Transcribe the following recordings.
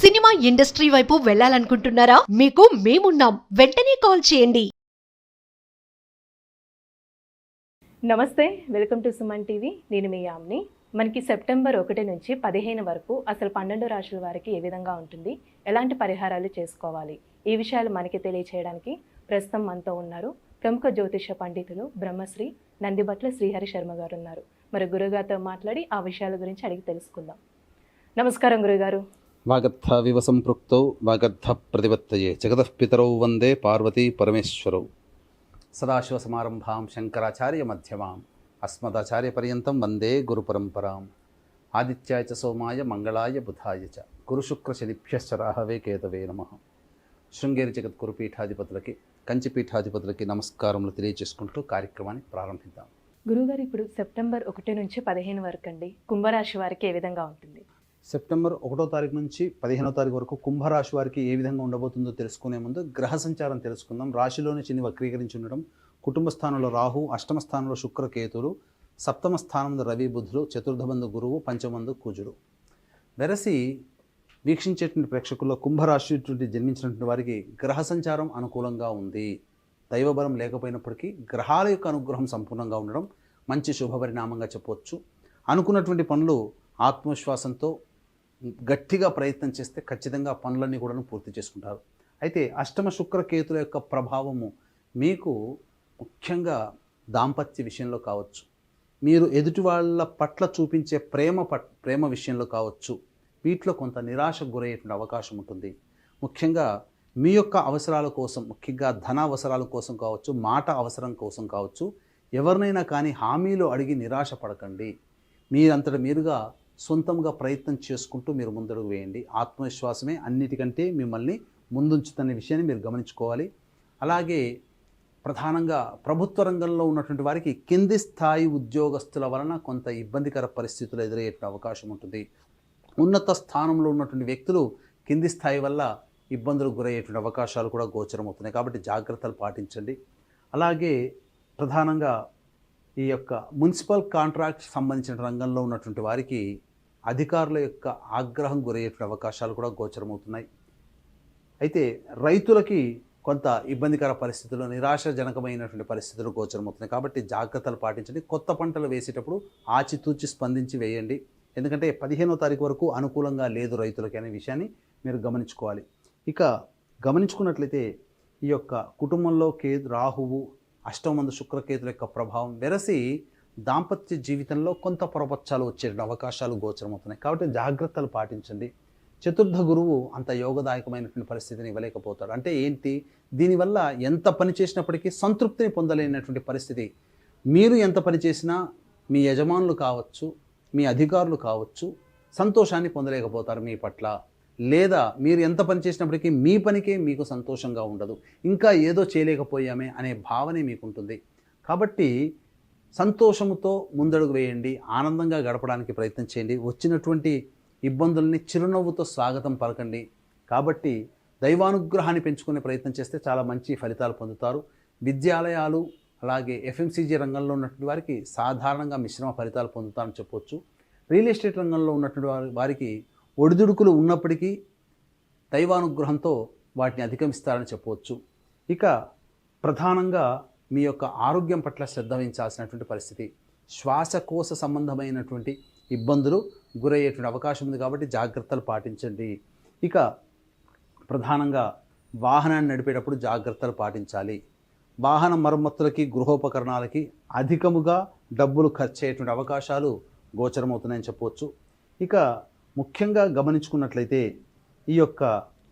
Cinema industry వైపు వెళ్ళాలనుకుంటున్నారా? మీకు మేమున్నాం. వెంటనే కాల్ చేయండి. నమస్తే, వెల్కమ్ టు సుమన్ టీవీ. నేను మీ యామ్ని. మనకి సెప్టెంబర్ 1 నుంచి 15 వరకు అసలు 12 రాశుల వారికి ఏ విధంగా ఉంటుంది, ఎలాంటి పరిహారాలు చేసుకోవాలి, ఈ విషయాలు మనకి తెలియచేయడానికి ప్రస్తుతం మనతో ఉన్నారు ప్రముఖ జ్యోతిష పండితులు బ్రహ్మశ్రీ నందిబట్ల శ్రీహరి శర్మ గారు ఉన్నారు. మరి గురుగారితో మాట్లాడి ఆ విషయాల గురించి అడిగి తెలుసుకుందాం. నమస్కారం గురుగారు. వాగర్థ వివ సంపృక్తౌ వాగర్థ ప్రతిపత్తయే జగతః పితరౌ వందే పార్వతీ పరమేశ్వరౌ. సదాశివసమారంభాం శంకరాచార్య మధ్యమాం అస్మదాచార్య పర్యంతం వందే గురు పరంపరాం. ఆదిత్యాయ చ సోమాయ మంగళాయ బుధాయ చ గురుశుక్ర శనిభ్యశ్చ రాహవే కేతవే నమః. శృంగేరి జగద్గురు పీఠాధిపతులకి, కంచి పీఠాధిపతులకి నమస్కారములు తెలియజేసుకుంటూ కార్యక్రమాన్ని ప్రారంభిద్దాం. గురుగారు, ఇప్పుడు సెప్టెంబర్ 1 నుంచి 15 వరకు అండి కుంభరాశి వారికి ఏ విధంగా ఉంటుంది? సెప్టెంబర్ 1వ తారీఖు నుంచి 15వ తారీఖు వరకు కుంభరాశి వారికి ఏ విధంగా ఉండబోతుందో తెలుసుకునే ముందు గ్రహ సంచారం తెలుసుకుందాం. రాశిలోని శని వక్రీకరించి ఉండడం, కుటుంబ స్థానంలో రాహు, అష్టమ స్థానంలో శుక్ర కేతులు, సప్తమ స్థానంలో రవి బుధులు, చతుర్థమందు గురువు, పంచమందు కుజుడు. వెరసి వీక్షించేటువంటి ప్రేక్షకుల్లో కుంభరాశి జన్మించినటువంటి వారికి గ్రహ సంచారం అనుకూలంగా ఉంది. దైవబలం లేకపోయినప్పటికీ గ్రహాల యొక్క అనుగ్రహం సంపూర్ణంగా ఉండడం మంచి శుభపరిణామంగా చెప్పవచ్చు. అనుకున్నటువంటి పనులు ఆత్మవిశ్వాసంతో గట్టిగా ప్రయత్నం చేస్తే ఖచ్చితంగా పనులన్నీ కూడా పూర్తి చేసుకుంటారు. అయితే అష్టమ శుక్ర కేతుల యొక్క ప్రభావము మీకు ముఖ్యంగా దాంపత్య విషయంలో కావచ్చు, మీరు ఎదుటి వాళ్ళ పట్ల చూపించే ప్రేమ విషయంలో కావచ్చు, వీటిలో కొంత నిరాశకు గురయ్యేటువంటి అవకాశం ఉంటుంది. ముఖ్యంగా మీ యొక్క అవసరాల కోసం, ముఖ్యంగా ధన అవసరాల కోసం కావచ్చు, మాట అవసరం కోసం కావచ్చు, ఎవరినైనా కానీ హామీలు అడిగి నిరాశ పడకండి. మీరంతట మీరుగా సొంతంగా ప్రయత్నం చేసుకుంటూ మీరు ముందడుగు వేయండి. ఆత్మవిశ్వాసమే అన్నిటికంటే మిమ్మల్ని ముందుంచుతున్న విషయాన్ని మీరు గమనించుకోవాలి. అలాగే ప్రధానంగా ప్రభుత్వ రంగంలో ఉన్నటువంటి వారికి కింది స్థాయి ఉద్యోగస్తుల వలన కొంత ఇబ్బందికర పరిస్థితులు ఎదురయ్యే అవకాశం ఉంటుంది. ఉన్నత స్థానంలో ఉన్నటువంటి వ్యక్తులు కింది స్థాయి వల్ల ఇబ్బందులకు గురయ్యేటువంటి అవకాశాలు కూడా గోచరమవుతున్నాయి. కాబట్టి జాగ్రత్తలు పాటించండి. అలాగే ప్రధానంగా ఈ యొక్క మున్సిపల్ కాంట్రాక్ట్ సంబంధించిన రంగంలో ఉన్నటువంటి వారికి అధికారుల యొక్క ఆగ్రహం గురయ్యేటువంటి అవకాశాలు కూడా గోచరమవుతున్నాయి. అయితే రైతులకి కొంత ఇబ్బందికర పరిస్థితులు, నిరాశాజనకమైనటువంటి పరిస్థితులు గోచరమవుతున్నాయి. కాబట్టి జాగ్రత్తలు పాటించండి. కొత్త పంటలు వేసేటప్పుడు ఆచితూచి స్పందించి వేయండి. ఎందుకంటే 15వ తారీఖు వరకు అనుకూలంగా లేదు రైతులకి అనే విషయాన్ని మీరు గమనించుకోవాలి. ఇక గమనించుకున్నట్లయితే ఈ యొక్క కుటుంబంలో రాహువు, అష్టమందు శుక్రకేతుల యొక్క ప్రభావం వెరసి దాంపత్య జీవితంలో కొంత పొరపచ్చాలు వచ్చే అవకాశాలు గోచరమవుతున్నాయి. కాబట్టి జాగ్రత్తలు పాటించండి. చతుర్థ గురువు అంత యోగదాయకమైనటువంటి పరిస్థితిని ఇవ్వలేకపోతాడు. అంటే ఏంటి? దీనివల్ల ఎంత పని చేసినప్పటికీ సంతృప్తిని పొందలేనటువంటి పరిస్థితి. మీరు ఎంత పని చేసినా మీ యజమానులు కావచ్చు, మీ అధికారులు కావచ్చు, సంతోషాన్ని పొందలేకపోతారు మీ పట్ల. లేదా మీరు ఎంత పని చేసినప్పటికీ మీ పనికే మీకు సంతోషంగా ఉండదు. ఇంకా ఏదో చేయలేకపోయామే అనే భావనే మీకు ఉంటుంది. కాబట్టి సంతోషముతో ముందడుగు వేయండి. ఆనందంగా గడపడానికి ప్రయత్నం చేయండి. వచ్చినటువంటి ఇబ్బందుల్ని చిరునవ్వుతో స్వాగతం పలకండి. కాబట్టి దైవానుగ్రహాన్ని పెంచుకునే ప్రయత్నం చేస్తే చాలా మంచి ఫలితాలు పొందుతారు. విద్యాలయాలు అలాగే ఎఫ్ఎంసీజీ రంగంలో ఉన్నటువంటి వారికి సాధారణంగా మిశ్రమ ఫలితాలు పొందుతారని చెప్పవచ్చు. రియల్ ఎస్టేట్ రంగంలో ఉన్నటువంటి వారికి ఒడిదుడుకులు ఉన్నప్పటికీ దైవానుగ్రహంతో వాటిని అధిగమిస్తారని చెప్పవచ్చు. ఇక ప్రధానంగా మీ యొక్క ఆరోగ్యం పట్ల శ్రద్ధ వహించాల్సినటువంటి పరిస్థితి. శ్వాసకోశ సంబంధమైనటువంటి ఇబ్బందులు గురయ్యేటువంటి అవకాశం ఉంది. కాబట్టి జాగ్రత్తలు పాటించండి. ఇక ప్రధానంగా వాహనాన్ని నడిపేటప్పుడు జాగ్రత్తలు పాటించాలి. వాహన మరమ్మతులకి, గృహోపకరణాలకి అధికముగా డబ్బులు ఖర్చు అయ్యేటువంటి అవకాశాలు గోచరమవుతున్నాయని చెప్పవచ్చు. ఇక ముఖ్యంగా గమనించుకున్నట్లయితే ఈ యొక్క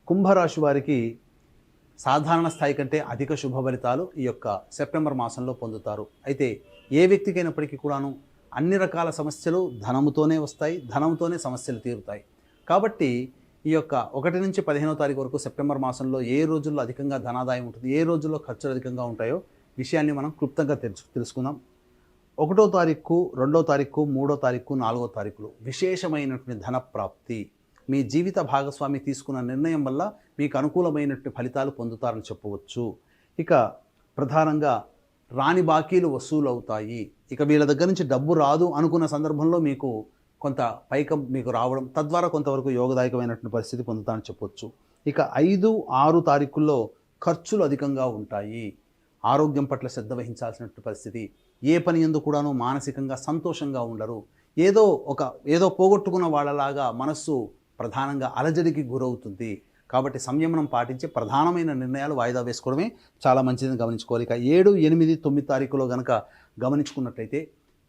కుంభరాశి వారికి సాధారణ స్థాయి కంటే అధిక శుభ ఫలితాలు ఈ యొక్క సెప్టెంబర్ మాసంలో పొందుతారు. అయితే ఏ వ్యక్తికైనప్పటికీ కూడాను అన్ని రకాల సమస్యలు ధనముతోనే వస్తాయి, ధనంతోనే సమస్యలు తీరుతాయి. కాబట్టి ఈ యొక్క 1 నుంచి 15వ తారీఖు వరకు సెప్టెంబర్ మాసంలో ఏ రోజుల్లో అధికంగా ధనాదాయం ఉంటుంది, ఏ రోజుల్లో ఖర్చులు అధికంగా ఉంటాయో విషయాన్ని మనం క్లుప్తంగా తెలుసుకుందాం. 1వ తారీఖు, 2వ తారీఖు, 3వ తారీఖు, 4వ తారీఖులు విశేషమైనటువంటి ధన ప్రాప్తి. మీ జీవిత భాగస్వామి తీసుకున్న నిర్ణయం వల్ల మీకు అనుకూలమైనటువంటి ఫలితాలు పొందుతారని చెప్పవచ్చు. ఇక ప్రధానంగా రాని బాకీలు వసూలు అవుతాయి. ఇక వీళ్ళ దగ్గర నుంచి డబ్బు రాదు అనుకున్న సందర్భంలో మీకు కొంత పైకం మీకు రావడం, తద్వారా కొంతవరకు యోగదాయకమైనటువంటి పరిస్థితి పొందుతానని చెప్పొచ్చు. ఇక 5, 6 తారీఖుల్లో ఖర్చులు అధికంగా ఉంటాయి. ఆరోగ్యం పట్ల శ్రద్ధ వహించాల్సినటువంటి పరిస్థితి. ఏ పని యందు కూడాను మానసికంగా సంతోషంగా ఉండరు. ఏదో పోగొట్టుకున్న వాళ్ళలాగా మనస్సు ప్రధానంగా అలజడికి గురవుతుంది. కాబట్టి సంయమనం పాటించి ప్రధానమైన నిర్ణయాలు వాయిదా వేసుకోవడమే చాలా మంచిదని గమనించుకోవాలి. ఇక 7, 8, 9 తారీఖులో కనుక గమనించుకున్నట్లయితే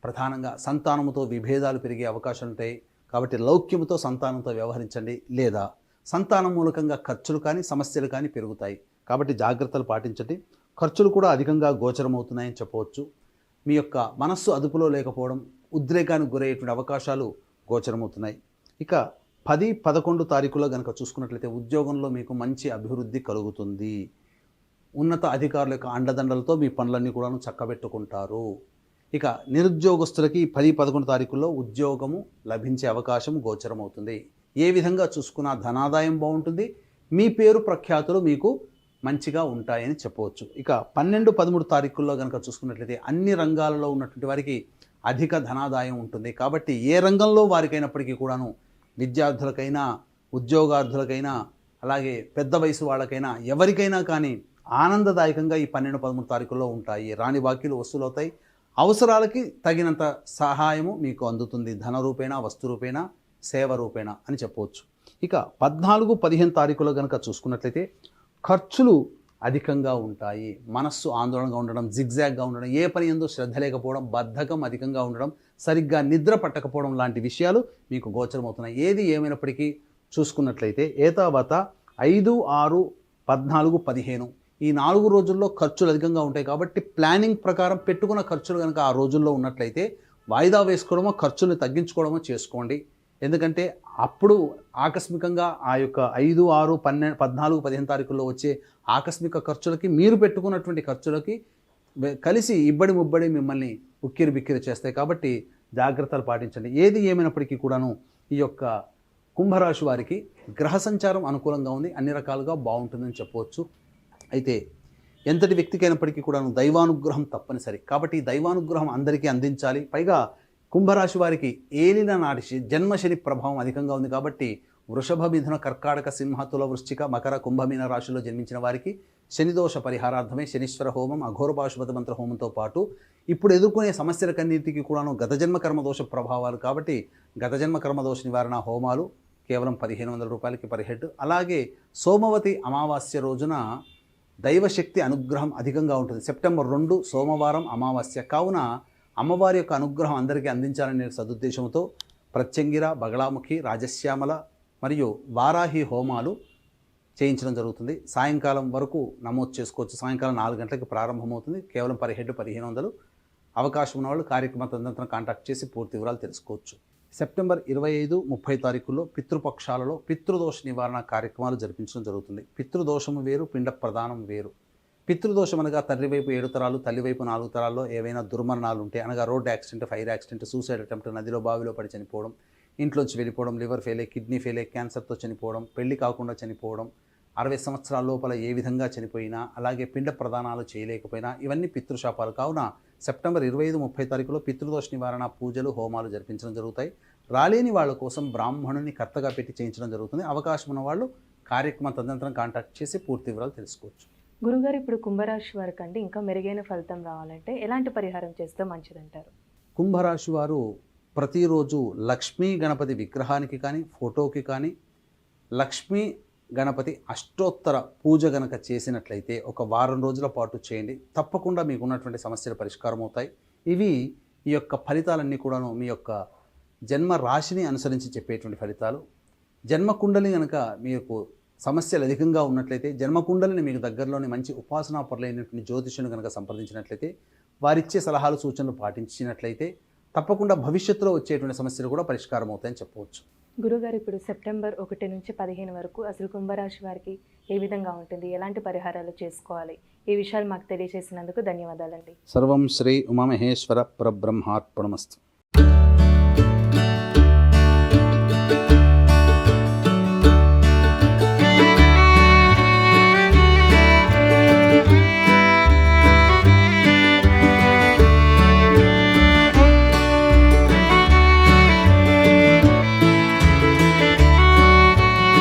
ప్రధానంగా సంతానముతో విభేదాలు పెరిగే అవకాశాలు ఉంటాయి. కాబట్టి లౌక్యముతో సంతానంతో వ్యవహరించండి, లేదా సంతానం మూలకంగా ఖర్చులు కానీ సమస్యలు కానీ పెరుగుతాయి. కాబట్టి జాగ్రత్తలు పాటించండి. ఖర్చులు కూడా అధికంగా గోచరమవుతున్నాయని చెప్పవచ్చు. మీ యొక్క మనస్సు అదుపులో లేకపోవడం, ఉద్రేకానికి గురయ్యేటువంటి అవకాశాలు గోచరమవుతున్నాయి. ఇక 10, 11 తారీఖులో కనుక చూసుకున్నట్లయితే ఉద్యోగంలో మీకు మంచి అభివృద్ధి కలుగుతుంది. ఉన్నత అధికారుల యొక్క అండదండలతో మీ పనులన్నీ కూడా చక్కబెట్టుకుంటారు. ఇక నిరుద్యోగస్తులకి 10, 11 తారీఖుల్లో ఉద్యోగము లభించే అవకాశం గోచరమవుతుంది. ఏ విధంగా చూసుకున్నా ధనాదాయం బాగుంటుంది. మీ పేరు ప్రఖ్యాతులు మీకు మంచిగా ఉంటాయని చెప్పవచ్చు. ఇక 12, 13 తారీఖుల్లో కనుక చూసుకున్నట్లయితే అన్ని రంగాలలో ఉన్నటువంటి వారికి అధిక ధనాదాయం ఉంటుంది. కాబట్టి ఏ రంగంలో వారికైనప్పటికీ కూడాను, విద్యార్థులకైనా, ఉద్యోగార్థులకైనా, అలాగే పెద్ద వయసు వాళ్ళకైనా, ఎవరికైనా కానీ ఆనందదాయకంగా ఈ 12, 13 తారీఖుల్లో ఉంటాయి. రాని బాకీలు వసూలవుతాయి. అవసరాలకి తగినంత సహాయము మీకు అందుతుంది. ధన రూపేణ, వస్తు రూపేణ, సేవ రూపేణ అని చెప్పవచ్చు. ఇక 14, 15 తారీఖులో కనుక చూసుకున్నట్లయితే ఖర్చులు అధికంగా ఉంటాయి. మనస్సు ఆందోళనగా ఉండడం, జిగ్జాగ్గా ఉండడం, ఏ పని యందు శ్రద్ధ లేకపోవడం, బద్ధకం అధికంగా ఉండడం, సరిగ్గా నిద్ర పట్టకపోవడం లాంటి విషయాలు మీకు గోచరమవుతున్నాయి. ఏది ఏమైనప్పటికీ చూసుకున్నట్లయితే ఏతావత 5, 6, 14, 15 ఈ 4 రోజుల్లో ఖర్చులు అధికంగా ఉంటాయి. కాబట్టి ప్లానింగ్ ప్రకారం పెట్టుకున్న ఖర్చులు కనుక ఆ రోజుల్లో ఉన్నట్లయితే వాయిదా వేసుకోవడమో, ఖర్చుల్ని తగ్గించుకోవడమో చేసుకోండి. ఎందుకంటే అప్పుడు ఆకస్మికంగా ఆ యొక్క 5, 6, 14, 15 తారీఖుల్లో వచ్చే ఆకస్మిక ఖర్చులకి, మీరు పెట్టుకున్నటువంటి ఖర్చులకి కలిసి ఇబ్బడి ముబ్బడి మిమ్మల్ని ఉక్కిరి బిక్కిరి చేస్తాయి. కాబట్టి జాగ్రత్తలు పాటించండి. ఏది ఏమైనప్పటికీ కూడాను ఈ యొక్క కుంభరాశి వారికి గ్రహ సంచారం అనుకూలంగా ఉంది, అన్ని రకాలుగా బాగుంటుందని చెప్పవచ్చు. అయితే ఎంతటి వ్యక్తికైనప్పటికీ కూడాను దైవానుగ్రహం తప్పనిసరి. కాబట్టి ఈ దైవానుగ్రహం అందరికీ అందించాలి. పైగా కుంభరాశి వారికి ఏలిన నాటి జన్మశని ప్రభావం అధికంగా ఉంది. కాబట్టి వృషభ, మిథున, కర్కాటక, సింహ, తుల, వృశ్చిక, మకర, కుంభమీన రాశిలో జన్మించిన వారికి శనిదోష పరిహారార్థమే శనీశ్వర హోమం, అఘోర పాశుపత మంత్ర హోమంతో పాటు ఇప్పుడు ఎదుర్కొనే సమస్యలకన్నింటికి కూడాను గత జన్మ కర్మదోష ప్రభావాలు. కాబట్టి గత జన్మ కర్మదోష నివారణ హోమాలు కేవలం 1500 రూపాయలకి పర్ హెడ్. అలాగే సోమవతి అమావాస్య రోజున దైవశక్తి అనుగ్రహం అధికంగా ఉంటుంది. సెప్టెంబర్ 2 సోమవారం అమావాస్య కావున అమ్మవారి యొక్క అనుగ్రహం అందరికీ అందించాలనే సదుద్దేశంతో ప్రత్యంగిర, బగళాముఖి, రాజశ్యామల మరియు వారాహి హోమాలు చేయించడం జరుగుతుంది. సాయంకాలం వరకు నమోదు చేసుకోవచ్చు. సాయంకాలం 4 గంటలకు ప్రారంభమవుతుంది. కేవలం పర్ హెడ్ 1500. అవకాశం ఉన్నవాళ్ళు కార్యక్రమ తదనంతరం కాంటాక్ట్ చేసి పూర్తి వివరాలు తెలుసుకోవచ్చు. సెప్టెంబర్ 25, 30 తారీఖుల్లో పితృపక్షాలలో పితృదోష నివారణ కార్యక్రమాలు జరిపించడం జరుగుతుంది. పితృదోషము వేరు, పిండ ప్రదానం వేరు. పితృదోషం అనగా తండ్రి వైపు 7 తరాలు, తల్లి వైపు 4 తరాల్లో ఏవైనా దుర్మరణాలు ఉంటే, అనగా road accident, fire accident, suicide attempt, నదిలో బావిలో పడి చనిపోవడం, ఇంట్లోంచి వెళ్ళిపోవడం, లివర్ ఫెయిల్, కిడ్నీ ఫెయిల్, క్యాన్సర్తో చనిపోవడం, పెళ్లి కాకుండా చనిపోవడం, 60 సంవత్సరాల లోపల ఏ విధంగా చనిపోయినా, అలాగే పిండ ప్రదానాలు చేయలేకపోయినా ఇవన్నీ పితృశాపాలు. కావున సెప్టెంబర్ 25, 30 తారీఖులో పితృదోష నివారణ పూజలు, హోమాలు జరిపించడం జరుగుతాయి. రాలేని వాళ్ళ కోసం బ్రాహ్మణుని కర్తగా పెట్టి చేయించడం జరుగుతుంది. అవకాశం ఉన్న వాళ్ళు కార్యక్రమం తదనంతరం కాంటాక్ట్ చేసి పూర్తి వివరాలు తెలుసుకోవచ్చు. గురుగారు, ఇప్పుడు కుంభరాశి వారికి అంటే ఇంకా మెరుగైన ఫలితం రావాలంటే ఎలాంటి పరిహారం చేస్తే మంచిదంటారు? కుంభరాశి వారు ప్రతిరోజు లక్ష్మీ గణపతి విగ్రహానికి కానీ, ఫోటోకి కానీ లక్ష్మీ గణపతి అష్టోత్తర పూజ గనక చేసినట్లయితే ఒక వారం రోజుల పాటు చేయండి. తప్పకుండా మీకు ఉన్నటువంటి సమస్యలు పరిష్కారం అవుతాయి. ఇవి ఈ యొక్క ఫలితాలన్నీ కూడాను మీ యొక్క జన్మ రాశిని అనుసరించి చెప్పేటువంటి ఫలితాలు. జన్మకుండలి కనుక మీకు సమస్యలు అధికంగా ఉన్నట్లయితే, జన్మకుండలిని మీకు దగ్గరలోని మంచి ఉపాసనా పరులైనటువంటి జ్యోతిష్యుని కనుక సంప్రదించినట్లయితే, వారిచ్చే సలహాలు, సూచనలు పాటించినట్లయితే తప్పకుండా భవిష్యత్తులో వచ్చేటువంటి సమస్యలు కూడా పరిష్కారం అవుతాయని చెప్పవచ్చు. గురుగారు, ఇప్పుడు సెప్టెంబర్ 1 నుంచి 15 వరకు అసలు కుంభరాశి వారికి ఏ విధంగా ఉంటుంది, ఎలాంటి పరిహారాలు చేసుకోవాలి, ఈ విషయాలు మాకు తెలియజేసినందుకు ధన్యవాదాలండి. సర్వం శ్రీ ఉమామహేశ్వర పరబ్రహ్మార్పణమస్తు.